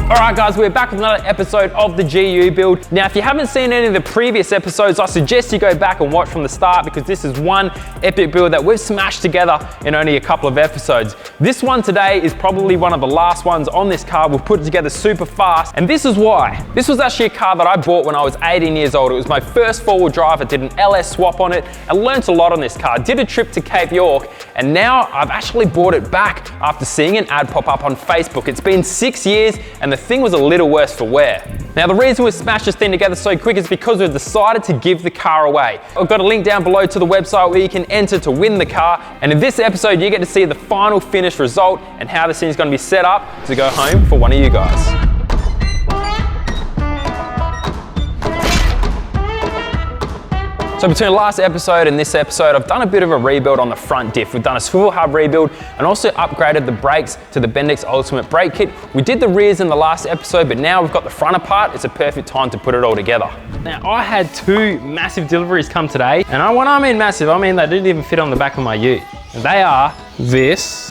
Alright guys, we're back with another episode of the GU build. Now if you haven't seen any of the previous episodes, I suggest you go back and watch from the start because this is one epic build that we've smashed together in only a couple of episodes. This one today is probably one of the last ones on this car. We've put it together super fast, and this is why. This was actually a car that I bought when I was 18 years old. It was my first four-wheel drive. I did an LS swap on it and learnt a lot on this car. Did a trip to Cape York, and now I've actually bought it back after seeing an ad pop up on Facebook. It's been 6 years and the thing was a little worse for wear. Now the reason we smashed this thing together so quick is because we've decided to give the car away. I've got a link down below to the website where you can enter to win the car, and in this episode you get to see the final finished result and how this thing's going to be set up to go home for one of you guys. So between the last episode and this episode, I've done a bit of a rebuild on the front diff. We've done a swivel hub rebuild and also upgraded the brakes to the Bendix Ultimate Brake Kit. We did the rears in the last episode, but now we've got the front apart. It's a perfect time to put it all together. Now, I had two massive deliveries come today, and when I mean massive, I mean they didn't even fit on the back of my ute. And they are this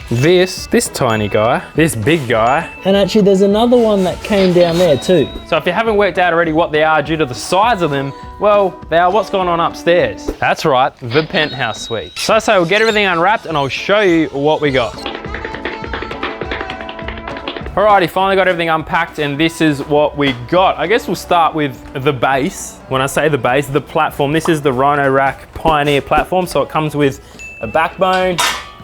tiny guy, this big guy, and actually there's another one that came down there too. So if you haven't worked out already what they are due to the size of them, well, they are what's going on upstairs. That's right, the penthouse suite. So I say we'll get everything unwrapped and I'll show you what we got. Alrighty, finally got everything unpacked and this is what we got. I guess we'll start with the base. When I say the base, the platform, this is the Rhino Rack Pioneer platform. So it comes with a backbone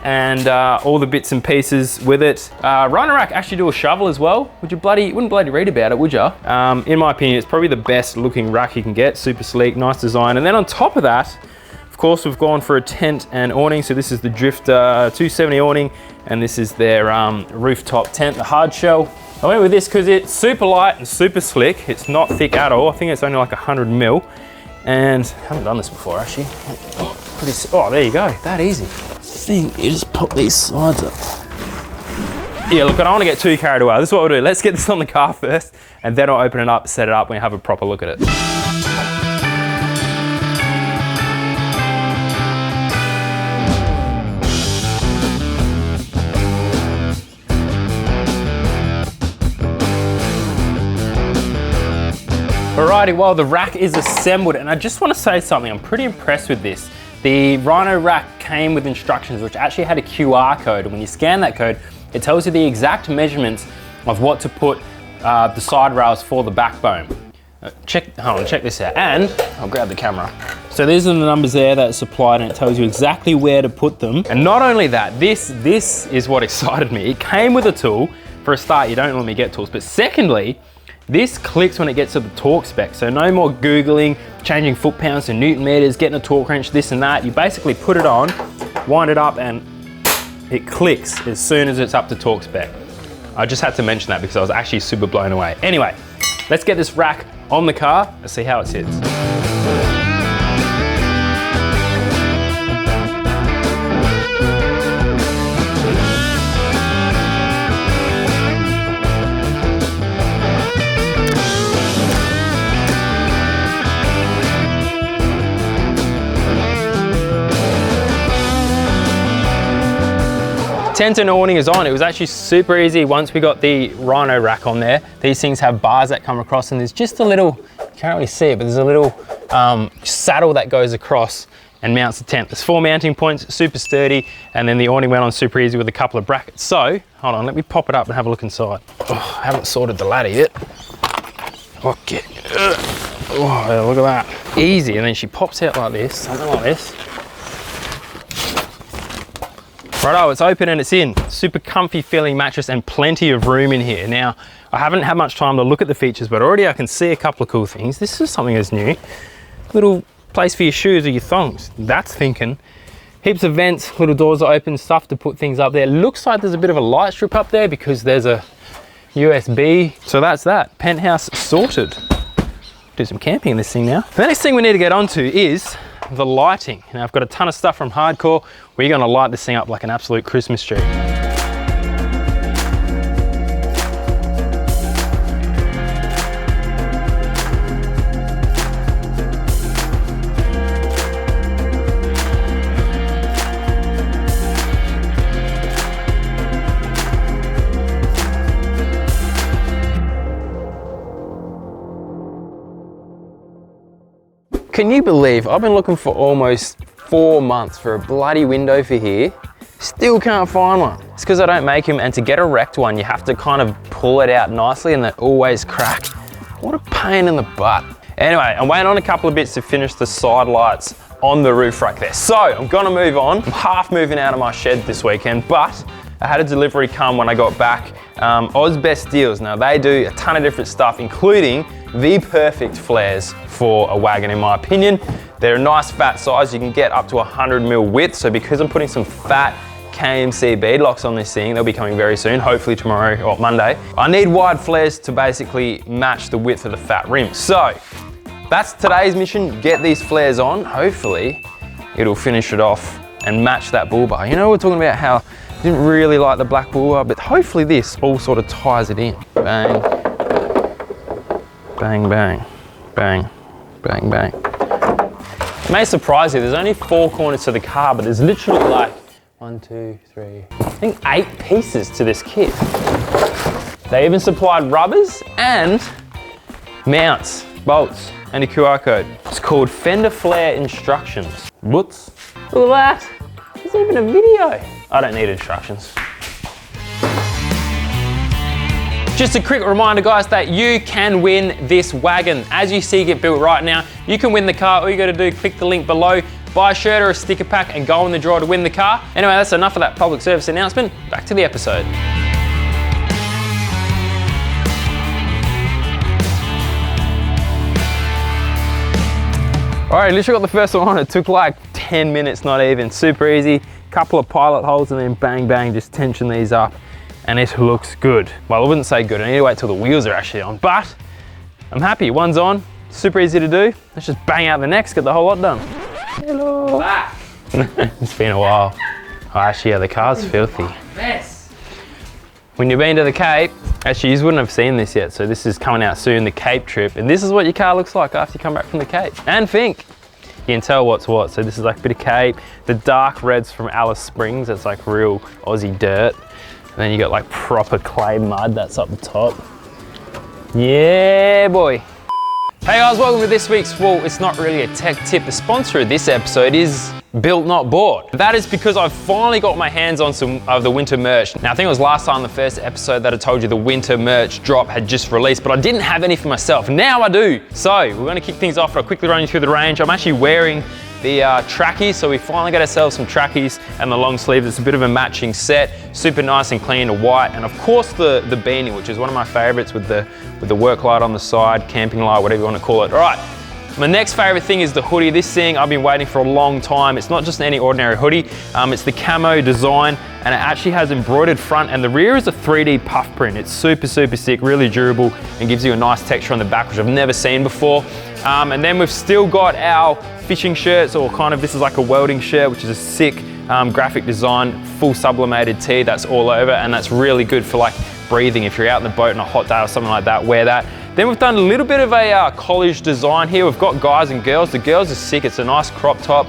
and all the bits and pieces with it. Rhino Rack actually do a shovel as well. Wouldn't bloody read about it, would ya? In my opinion, it's probably the best looking rack you can get. Super sleek, nice design. And then on top of that, of course, we've gone for a tent and awning. So this is the Drifter 270 awning, and this is their rooftop tent, the hard shell. I went with this because it's super light and super slick. It's not thick at all. I think it's only like 100 mil. And I haven't done this before actually. Oh, there you go, that easy. Thing, you just pop these sides up. Yeah, look, I don't want to get too carried away. This is what we'll do. Let's get this on the car first, and then I'll open it up, set it up, and have a proper look at it. Alrighty, well the rack is assembled, and I just want to say something. I'm pretty impressed with this. The Rhino Rack came with instructions which actually had a QR code, and when you scan that code, it tells you the exact measurements of what to put the side rails for the backbone. Check this out, and I'll grab the camera. So these are the numbers there that are supplied, and it tells you exactly where to put them. And not only that, this is what excited me. It came with a tool. For a start, you don't normally get tools, but secondly, this clicks when it gets to the torque spec. So no more Googling, changing foot pounds to Newton meters, getting a torque wrench, this and that. You basically put it on, wind it up, and it clicks as soon as it's up to torque spec. I just had to mention that because I was actually super blown away. Anyway, let's get this rack on the car and see how it sits. Tent and awning is on. It was actually super easy once we got the Rhino Rack on there. These things have bars that come across, and there's just a little, you can't really see it, but there's a little saddle that goes across and mounts the tent. There's 4 mounting points, super sturdy, and then the awning went on super easy with a couple of brackets. So, hold on, let me pop it up and have a look inside. Oh, I haven't sorted the ladder yet. Okay. Oh, yeah, look at that. Easy, and then she pops out like this, something like this. Righto, it's open and it's in. Super comfy feeling mattress and plenty of room in here. Now, I haven't had much time to look at the features, but already I can see a couple of cool things. This is something that's new. Little place for your shoes or your thongs. That's thinking. Heaps of vents, little doors are open, stuff to put things up there. Looks like there's a bit of a light strip up there because there's a USB. So that's that. Penthouse sorted. Do some camping in this thing now. The next thing we need to get onto is the lighting. Now I've got a ton of stuff from Hardcore. We're gonna light this thing up like an absolute Christmas tree. Can you believe I've been looking for almost 4 months for a bloody window for here? Still can't find one. It's because I don't make them, and to get a wrecked one, you have to kind of pull it out nicely and they always crack. What a pain in the butt. Anyway, I'm waiting on a couple of bits to finish the side lights on the roof rack there. So I'm gonna move on. I'm half moving out of my shed this weekend, but I had a delivery come when I got back. Oz Best Deals. Now they do a ton of different stuff, including the perfect flares for a wagon in my opinion. They're a nice fat size. You can get up to 100mm width. So because I'm putting some fat KMC bead locks on this thing, they'll be coming very soon, hopefully tomorrow or Monday. I need wide flares to basically match the width of the fat rim. So that's today's mission, get these flares on. Hopefully it'll finish it off and match that bull bar. You know, we're talking about how I didn't really like the black bull bar, but hopefully this all sort of ties it in. Bang, bang, bang, bang, bang, bang. It may surprise you, there's only 4 corners to the car, but there's literally like 1, 2, 3, I think 8 pieces to this kit. They even supplied rubbers and mounts, bolts, and a QR code. It's called Fender Flare Instructions. Whoops. Look at that. There's even a video. I don't need instructions. Just a quick reminder guys that you can win this wagon. As you see it built right now, you can win the car. All you gotta do, click the link below, buy a shirt or a sticker pack and go in the draw to win the car. Anyway, that's enough of that public service announcement. Back to the episode. All right, literally got the first one on. It took like 10 minutes, not even. Super easy. Couple of pilot holes and then bang, bang, just tension these up. And it looks good. Well, I wouldn't say good. I need to wait till the wheels are actually on, but I'm happy. One's on, super easy to do. Let's just bang out the next, get the whole lot done. Hello. It's been a while. Oh, actually, yeah, the car's filthy. When you've been to the Cape, actually, you wouldn't have seen this yet, so this is coming out soon, the Cape trip, and this is what your car looks like after you come back from the Cape. And think, you can tell what's what. So this is like a bit of Cape, the dark reds from Alice Springs, that's like real Aussie dirt. And then you got like proper clay mud, that's up the top. Yeah, boy. Hey guys, welcome to this week's, well, it's not really a tech tip. The sponsor of this episode is Built Not Bought. That is because I've finally got my hands on some of the winter merch. Now I think it was last time, the first episode, that I told you the winter merch drop had just released, but I didn't have any for myself. Now I do. So we're gonna kick things off. I'll quickly run you through the range. I'm actually wearing the trackies, so we finally got ourselves some trackies and the long sleeve. It's a bit of a matching set, super nice and clean and white, and of course the beanie, which is one of my favorites with the work light on the side, camping light, whatever you want to call it. All right, my next favorite thing is the hoodie. This thing I've been waiting for a long time. It's not just any ordinary hoodie. It's the camo design, and it actually has embroidered front, and the rear is a 3D puff print. It's super, super sick, really durable, and gives you a nice texture on the back, which I've never seen before. And then we've still got our fishing shirts, or kind of, this is like a welding shirt, which is a sick graphic design, full sublimated tee that's all over, and that's really good for like breathing. If you're out in the boat on a hot day or something like that, wear that. Then we've done a little bit of a college design here. We've got guys and girls. The girls are sick. It's a nice crop top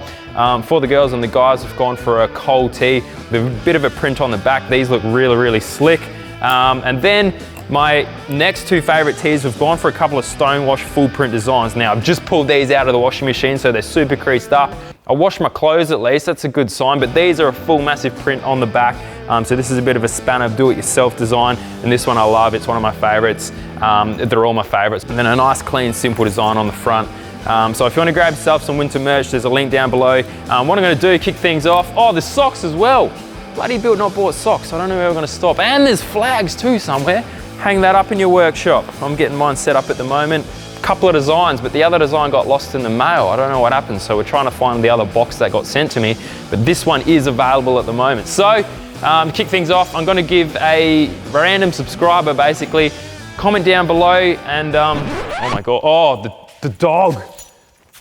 for the girls, and the guys have gone for a cold tee with a bit of a print on the back. These look really, really slick. And then my next 2 favorite tees, we've gone for a couple of stonewash full print designs. Now I've just pulled these out of the washing machine, so they're super creased up. I wash my clothes at least, that's a good sign, but these are a full massive print on the back. So this is a bit of a spanner do-it-yourself design, and this one I love, it's one of my favorites. They're all my favorites. And then a nice, clean, simple design on the front. So if you want to grab yourself some winter merch, there's a link down below. What I'm going to do, kick things off. Oh, there's socks as well. Bloody Built Not Bought socks. I don't know where we're going to stop. And there's flags too somewhere. Hang that up in your workshop. I'm getting mine set up at the moment. A couple of designs, but the other design got lost in the mail. I don't know what happened, so we're trying to find the other box that got sent to me, but this one is available at the moment. So to kick things off, I'm going to give a random subscriber basically comment down below, and oh my god, oh, the dog,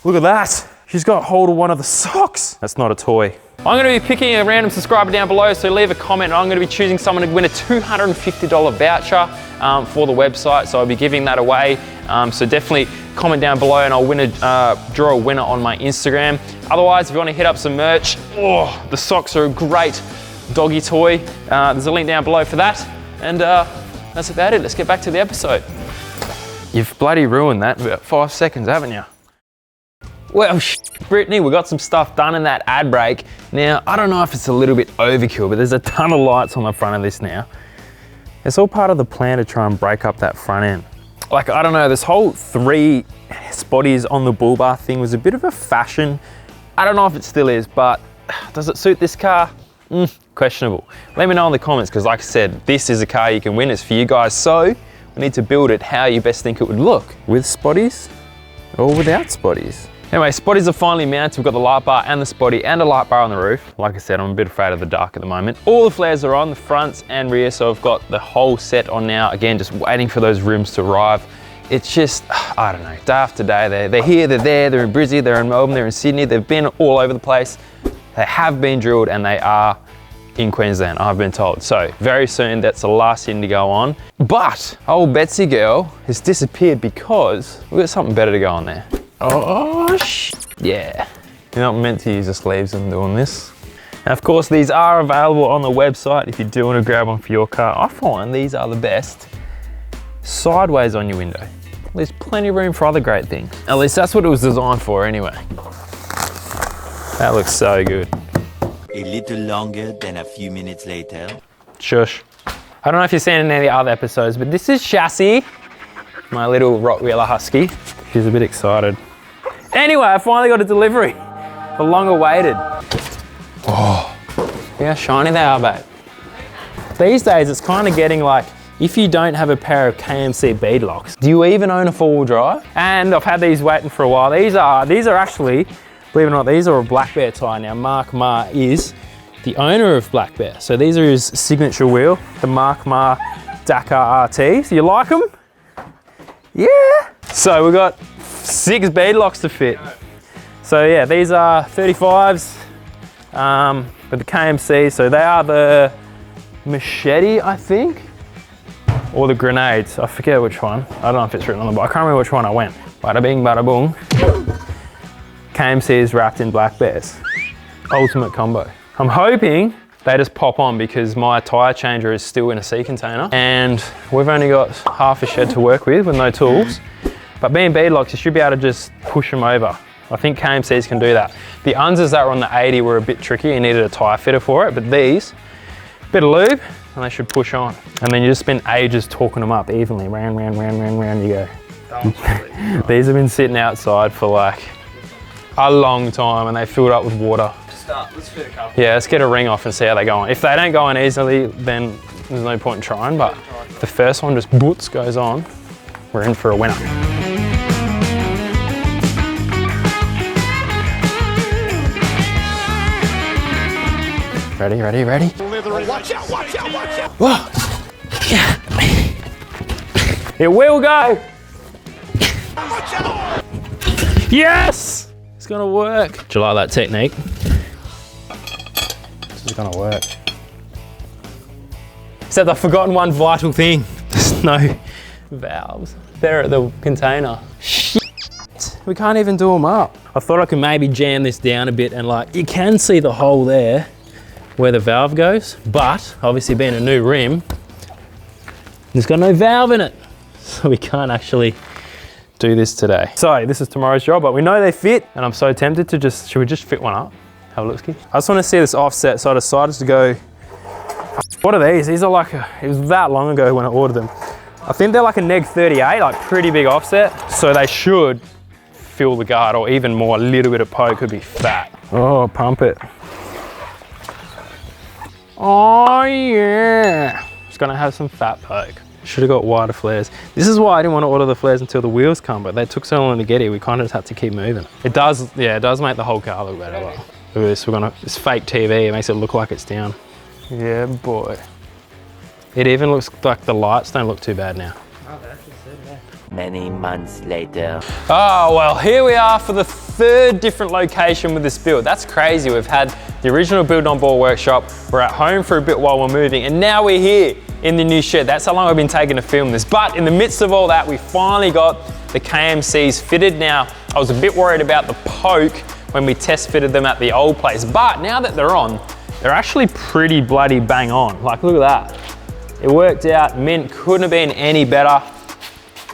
look at that. She's got hold of one of the socks. That's not a toy. I'm going to be picking a random subscriber down below, so leave a comment, and I'm going to be choosing someone to win a $250 voucher for the website, so I'll be giving that away. So definitely comment down below, and I'll draw a winner on my Instagram. Otherwise, if you want to hit up some merch, oh, the socks are a great doggy toy. There's a link down below for that, and that's about it. Let's get back to the episode. You've bloody ruined that in about 5 seconds, haven't you? Well, Brittany, we got some stuff done in that ad brake. Now, I don't know if it's a little bit overkill, but there's a ton of lights on the front of this now. It's all part of the plan to try and break up that front end. Like, I don't know, this whole 3 spotties on the bull bar thing was a bit of a fashion. I don't know if it still is, but does it suit this car? Questionable. Let me know in the comments, because like I said, this is a car you can win. It's for you guys, so we need to build it how you best think it would look. With spotties or without spotties? Anyway, spotties are finally mounted. We've got the light bar and the spotty and a light bar on the roof. Like I said, I'm a bit afraid of the dark at the moment. All the flares are on, the fronts and rear, so I've got the whole set on now. Again, just waiting for those rims to arrive. It's just, I don't know, day after day, they're here, they're there, they're in Brizzy, they're in Melbourne, they're in Sydney, they've been all over the place. They have been drilled and they are in Queensland, I've been told. So very soon, that's the last thing to go on. But old Betsy girl has disappeared because we've got something better to go on there. Oh, yeah. You're not meant to use the sleeves when doing this. Now, of course, these are available on the website if you do want to grab one for your car. I find these are the best sideways on your window. There's plenty of room for other great things. At least that's what it was designed for anyway. That looks so good. A little longer than a few minutes later. Shush. I don't know if you've seen any of the other episodes, but this is Chassis, my little Rottweiler Husky. She's a bit excited. Anyway, I finally got a delivery. The long awaited. Oh, see how shiny they are, babe. These days, it's kind of getting like, if you don't have a pair of KMC bead locks, do you even own a 4-wheel drive? And I've had these waiting for a while. These are actually, believe it or not, these are a Black Bear tyre. Now, Mark Ma is the owner of Black Bear. So these are his signature wheel, the Mark Ma Dakar RT. So you like them? Yeah. So we've got 6 bead locks to fit. So yeah, these are 35s with the KMC. So they are the Machete, I think, or the Grenades. I forget which one. I don't know if it's written on the box. I can't remember which one I went. Bada bing, bada boom. KMC is wrapped in Black Bears. Ultimate combo. I'm hoping they just pop on because my tyre changer is still in a sea container and we've only got half a shed to work with no tools. But being bead locks, you should be able to just push them over. I think KMCs can do that. The Unzas that were on the 80 were a bit tricky. You needed a tyre fitter for it, but these, bit of lube and they should push on. And then you just spend ages torquing them up evenly. Round, round, round, round, round you go. These have been sitting outside for like a long time and they filled up with water. Let's fit a couple. Yeah, let's get a ring off and see how they go on. If they don't go on easily, then there's no point in trying, but if the first one just boots goes on, we're in for a winner. Ready, ready, ready? Watch out, watch out, watch out! Whoa! Yeah. It will go! Watch out! Yes! It's gonna work. Do you like that technique? This is gonna work. Except I've forgotten one vital thing. There's no valves. They're at the container. Shit. We can't even do them up. I thought I could maybe jam this down a bit and like, you can see the hole there where the valve goes, but obviously being a new rim, there's got no valve in it. So we can't actually do this today. So this is tomorrow's job, but we know they fit and I'm so tempted to just, should we just fit one up? Have a look, Ski. I just want to see this offset, so I decided to go, what are these? These are like, it was that long ago when I ordered them. I think they're like a neg 38, like pretty big offset. So they should fill the guard or even more, a little bit of poke could be fat. Oh, pump it. Oh yeah. It's gonna have some fat poke. Should have got wider flares. This is why I didn't want to order the flares until the wheels come, but they took so long to get here, we kind of just had to keep moving. It does, yeah, it does make the whole car look better. Look at this, this fake TV, it makes it look like it's down. Yeah, boy. It even looks like the lights don't look too bad now. Many months later. Oh, well, here we are for the 3rd different location with this build. That's crazy. We've had the original Build on Board workshop. We're at home for a bit while we're moving, and now we're here in the new shed. That's how long I've been taking to film this. But in the midst of all that, we finally got the KMCs fitted. Now, I was a bit worried about the poke when we test fitted them at the old place, but now that they're on, they're actually pretty bloody bang on. Like, look at that. It worked out, mint, couldn't have been any better.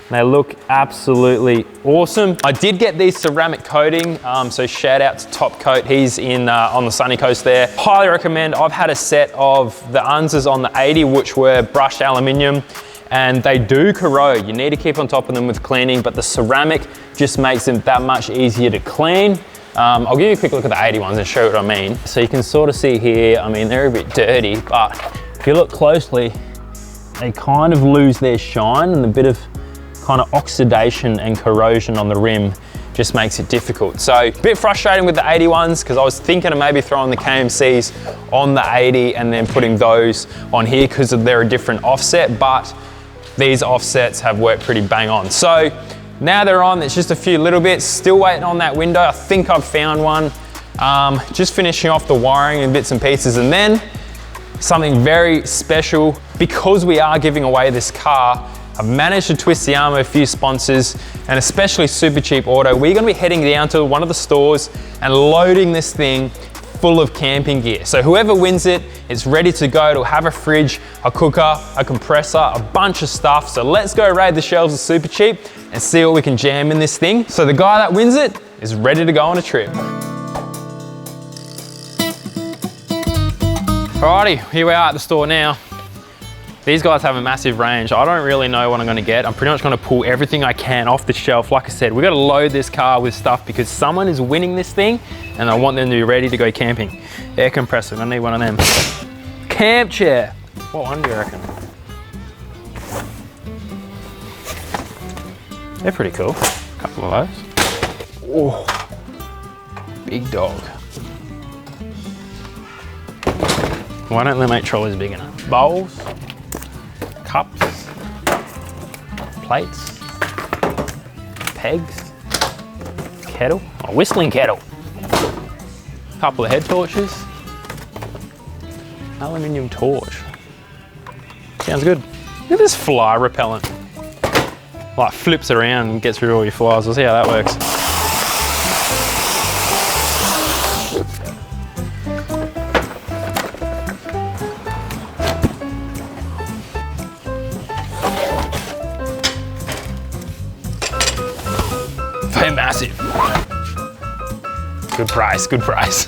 They look absolutely awesome. I did get these ceramic coating, so shout out to Top Coat. He's in on the sunny coast there. Highly recommend. I've had a set of the Unzas on the 80, which were brushed aluminium, and they do corrode. You need to keep on top of them with cleaning, but the ceramic just makes them that much easier to clean. I'll give you a quick look at the 80 ones and show you what I mean. So you can sort of see here, I mean, they're a bit dirty, but if you look closely, they kind of lose their shine, and a bit of kind of oxidation and corrosion on the rim just makes it difficult. So a bit frustrating with the 80 ones, because I was thinking of maybe throwing the KMCs on the 80 and then putting those on here because they're a different offset, but these offsets have worked pretty bang on. So now they're on, it's just a few little bits, still waiting on that window. I think I've found one. Just finishing off the wiring and bits and pieces, and then something very special, because we are giving away this car, I've managed to twist the arm of a few sponsors, and especially Super Cheap Auto. We're gonna be heading down to one of the stores and loading this thing full of camping gear. So whoever wins it, it's ready to go. It'll have a fridge, a cooker, a compressor, a bunch of stuff. So let's go raid the shelves of Super Cheap and see what we can jam in this thing. So the guy that wins it is ready to go on a trip. Alrighty, here we are at the store now. These guys have a massive range. I don't really know what I'm gonna get. I'm pretty much gonna pull everything I can off the shelf. Like I said, we gotta load this car with stuff because someone is winning this thing and I want them to be ready to go camping. Air compressor, I need one of them. Camp chair. What one do you reckon? They're pretty cool. A couple of those. Oh, big dog. Why don't they make trolleys big enough? Bowls. Cups, plates, pegs, kettle, a whistling kettle, couple of head torches, aluminium torch. Sounds good. Look at this fly repellent. Like flips around and gets rid of all your flies. We'll see how that works. Massive. Good price, good price.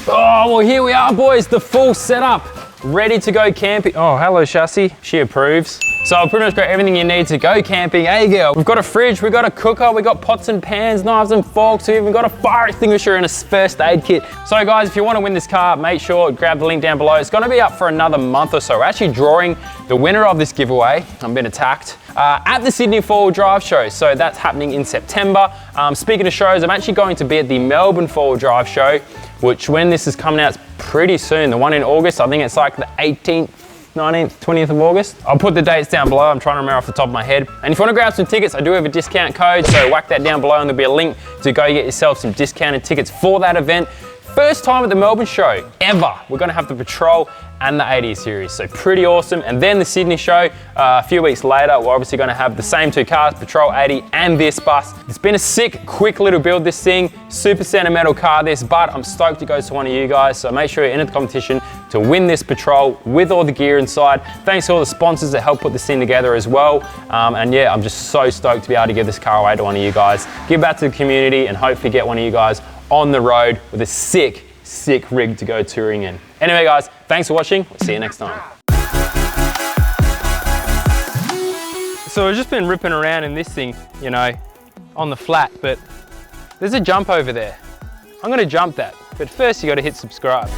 Oh, well here we are boys, the full setup. Ready to go camping. Oh, hello Chassis, she approves. So I've pretty much got everything you need to go camping. Hey girl, we've got a fridge, we've got a cooker, we've got pots and pans, knives and forks, we've even got a fire extinguisher and a first aid kit. So guys, if you want to win this car, make sure grab the link down below. It's going to be up for another month or so. We're actually drawing the winner of this giveaway. I'm being attacked. At the Sydney 4-wheel drive show. So that's happening in September. Speaking of shows, I'm actually going to be at the Melbourne 4-wheel drive show, which when this is coming out, it's pretty soon. The one in August, I think it's like the 18th, 19th, 20th of August. I'll put the dates down below. I'm trying to remember off the top of my head. And if you want to grab some tickets, I do have a discount code, so whack that down below and there'll be a link to go get yourself some discounted tickets for that event. First time at the Melbourne show ever. We're going to have the Patrol and the 80 series, so pretty awesome. And then the Sydney show, a few weeks later, we're obviously going to have the same two cars, Patrol 80 and this bus. It's been a sick, quick little build, this thing. Super sentimental car this, but I'm stoked it goes to one of you guys, so make sure you're in the competition to win this Patrol with all the gear inside. Thanks to all the sponsors that helped put this thing together as well. And yeah, I'm just so stoked to be able to give this car away to one of you guys. Give back to the community and hopefully get one of you guys on the road with a sick rig to go touring in. Anyway guys, thanks for watching. We'll see you next time. So I've just been ripping around in this thing, you know, on the flat, but there's a jump over there. I'm gonna jump that, but first you gotta hit subscribe.